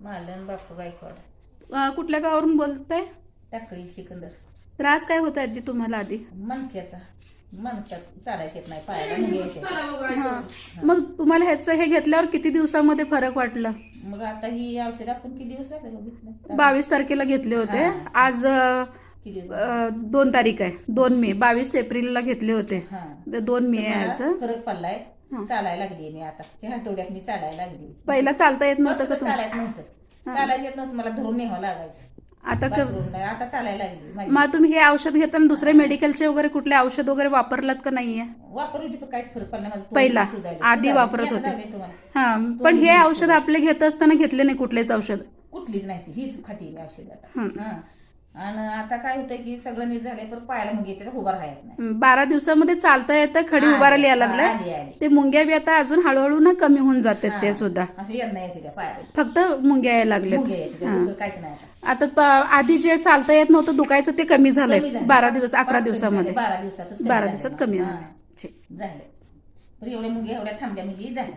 मालन बापू गायकवाड. कुठल्या गावावरून बोलताय? टाकळी सिकंदर. त्रास काय होता आजी तुम्हाला आधी? मणक्याचा. मणक्यात चालायचं येत नाही, पायाला मुंगे यायचे. हा. मग तुम्हाला हे घेतल्यावर किती दिवसामध्ये फरक वाटला? मग आता ही औषध आपण किती दिवस लागले बघितलं? 22 तारखेला घेतले होते. हा. आज किती दिवस? 2 तारीख आहे. 2 मे. 22 एप्रिलला घेतले होते. हा. 2 मे आहे मला आज. फरक पडलाय. चालायला लागली मी आता. ह्या आठवड्यात मी चालायला लागली. पहिला चालता येत नव्हतं का तुम्हाला? चालायचं नव्हतं. चालायचं येत नव्हतं मला, धरून न्यावं लागायचं. आता आता चालायला लागली माझी. मग तुम्ही हे औषध घेताना दुसरे मेडिकलचे वगैरे कुठले औषध वगैरे वापरलात का नाहीये? वापरली होती पण काहीच फरक पडला नाही. पहिला आधी वापरत होते. हा, पण हे औषध आपले घेत असताना घेतले नाही कुठलेच औषध? कुठलीच नाही ती, हीच खाती मी औषध आता. आणि आता काय होतं की सगळं नीट झालंय, पण पायाला मुंगे येते, उभा राहत नाही. 12 दिवसामध्ये चालता येतं, खडी उभारायला यायला लागल्या. ते मुंग्या बी आता अजून हळूहळू ना कमी होऊन जातात ते सुद्धा. असं येत येते त्या पायाला, फक्त मुंग्या यायला लागल्या. मुंगे येते, दुसरं काहीच नाही आता आधी जे चालता येत नव्हतं दुखायचं ते कमी झालंय. 12 दिवस 11 दिवसामध्ये 12 दिवसातच 12 दिवसात कमी झालं. एवढे मुंगे एवढ्या थांबल्या म्हणजे झालं.